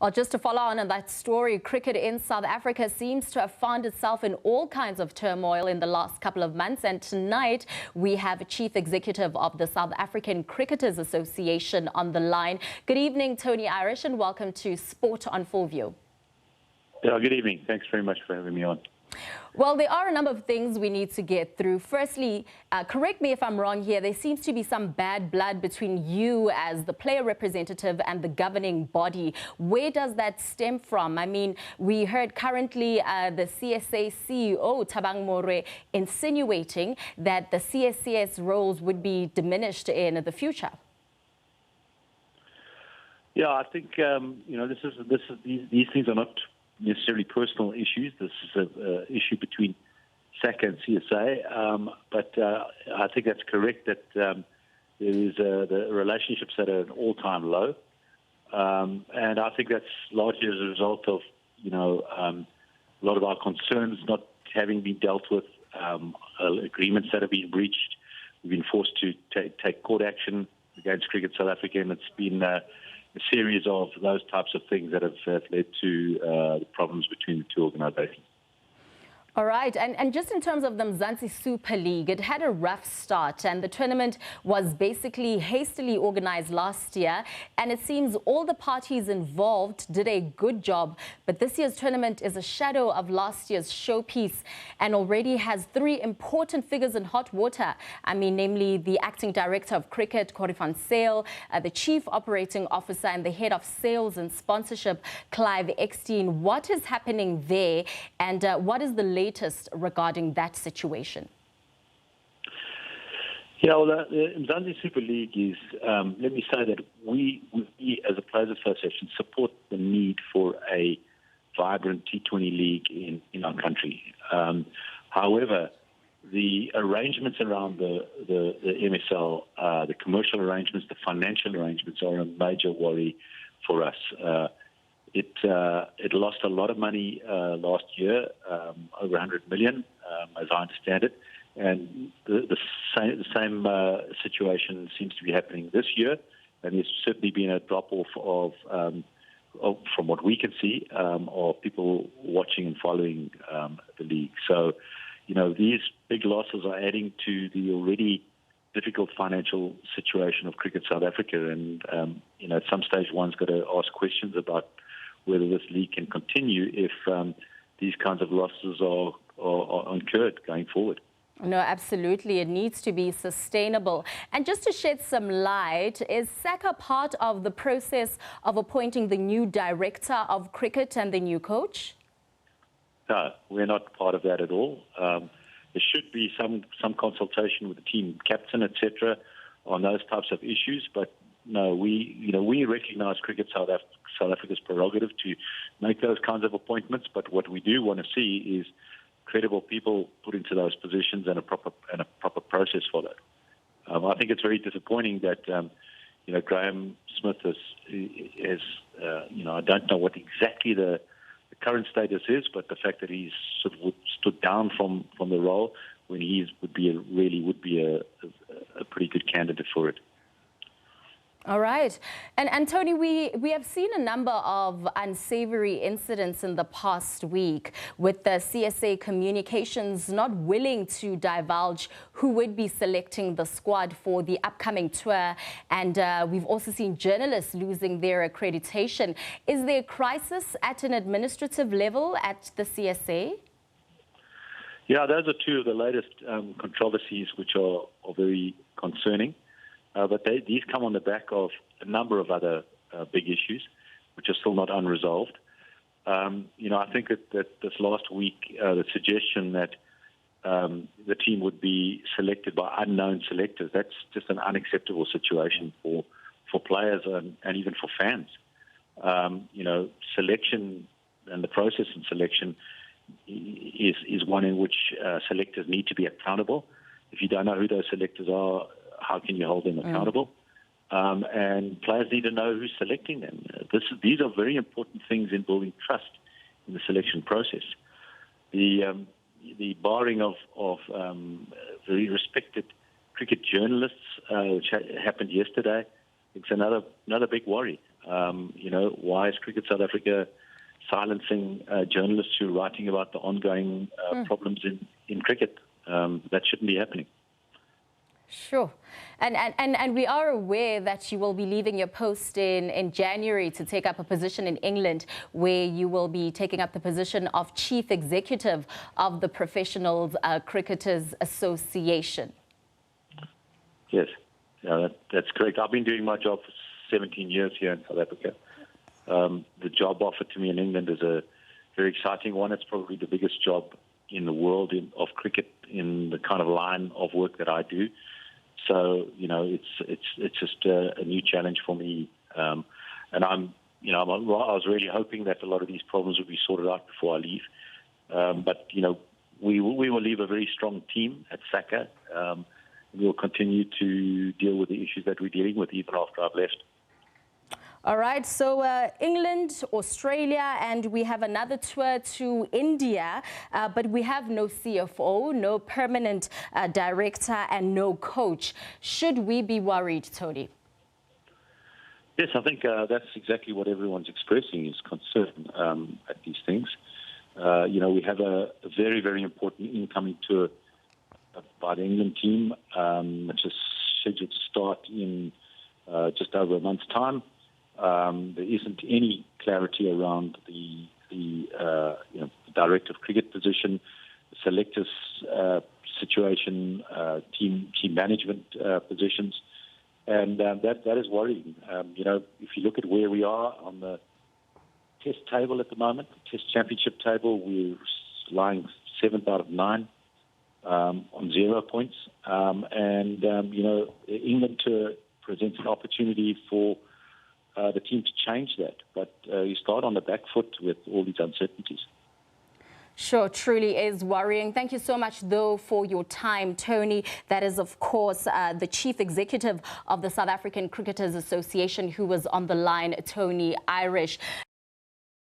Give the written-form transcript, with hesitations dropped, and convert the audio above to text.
Well, just to follow on that story, cricket in South Africa seems to have found itself in all kinds of turmoil in the last couple of months. And tonight, we have a chief executive of the South African Cricketers Association on the line. Good evening, Tony Irish, and welcome to Sport on 4View. Yeah, good evening. Thanks very much for having me on. Well, there are a number of things we need to get through. Firstly, correct me if I'm wrong here, there seems to be some bad blood between you as the player representative and the governing body. Where does that stem from? I mean, we heard currently the CSA CEO, Thabang Mooroe, insinuating that the CSCS roles would be diminished in the future. Yeah, I think, these things are not necessarily personal issues. This is an issue between SACA and CSA, but I think that's correct that there is the relationships at an all-time low, and I think that's largely as a result of a lot of our concerns not having been dealt with, agreements that have been breached. We've been forced to take court action against Cricket South Africa, and it's been a series of those types of things that have led to the problems between the two organizations. All right. And just in terms of the Mzansi Super League, it had a rough start and the tournament was basically hastily organized last year. And it seems all the parties involved did a good job. But this year's tournament is a shadow of last year's showpiece and already has three important figures in hot water. I mean, namely the acting director of cricket, Corrie van Zyl, the chief operating officer and the head of sales and sponsorship, Clive Eckstein. What is happening there and what is the latest regarding that situation? Yeah, well, the Mzansi Super League is, let me say that we as a Players Association support the need for a vibrant T20 league in our country. However, the arrangements around the MSL, the commercial arrangements, the financial arrangements are a major worry for us. It lost a lot of money last year, over 100 million, as I understand it. And the same situation seems to be happening this year. And there's certainly been a drop-off from what we can see, of people watching and following the league. So, these big losses are adding to the already difficult financial situation of Cricket South Africa. And, at some stage, one's got to ask questions about whether this league can continue if these kinds of losses are incurred going forward. No, absolutely. It needs to be sustainable. And just to shed some light, is SACA part of the process of appointing the new director of cricket and the new coach? No, we're not part of that at all. There should be some consultation with the team captain, etc., on those types of issues, but no, we recognize Cricket South Africa's prerogative to make those kinds of appointments, but what we do want to see is credible people put into those positions and a proper process for that. I think it's very disappointing that Graham Smith has I don't know what exactly the current status is, but the fact that he's sort of stood down from the role when he would be a pretty good candidate for it. All right. And Tony, we have seen a number of unsavory incidents in the past week with the CSA Communications not willing to divulge who would be selecting the squad for the upcoming tour. And we've also seen journalists losing their accreditation. Is there a crisis at an administrative level at the CSA? Yeah, those are two of the latest controversies which are very concerning. But these come on the back of a number of other big issues, which are still not unresolved. I think that this last week, the suggestion that the team would be selected by unknown selectors, that's just an unacceptable situation for players and even for fans. Selection and the process in selection is one in which selectors need to be accountable. If you don't know who those selectors are, how can you hold them accountable? And players need to know who's selecting them. These are very important things in building trust in the selection process. The barring of very respected cricket journalists, which happened yesterday, it's another big worry. Why is Cricket South Africa silencing journalists who are writing about the ongoing problems in cricket? That shouldn't be happening. Sure. And we are aware that you will be leaving your post in January to take up a position in England, where you will be taking up the position of Chief Executive of the Professional Cricketers Association. Yes, that's correct. I've been doing my job for 17 years here in South Africa. The job offered to me in England is a very exciting one. It's probably the biggest job in the world of cricket in the kind of line of work that I do. So, it's just a new challenge for me. And I was really hoping that a lot of these problems would be sorted out before I leave. But we will leave a very strong team at SACA. We will continue to deal with the issues that we're dealing with even after I've left. All right, so England, Australia, and we have another tour to India, but we have no CFO, no permanent director, and no coach. Should we be worried, Tony? Yes, I think that's exactly what everyone's expressing is concern at these things. We have a very, very important incoming tour by the England team, which is scheduled to start in just over a month's time. There isn't any clarity around the director of cricket position, the selectors situation, team management positions, and that is worrying. If you look at where we are on the Test table at the moment, the Test Championship table, we're lying 7th out of 9 on 0 points, England tour presents an opportunity for the team to change that, but you start on the back foot with all these uncertainties. Sure, truly is worrying. Thank you so much, though, for your time, Tony. That is, of course, the Chief Executive of the South African Cricketers Association, who was on the line, Tony Irish.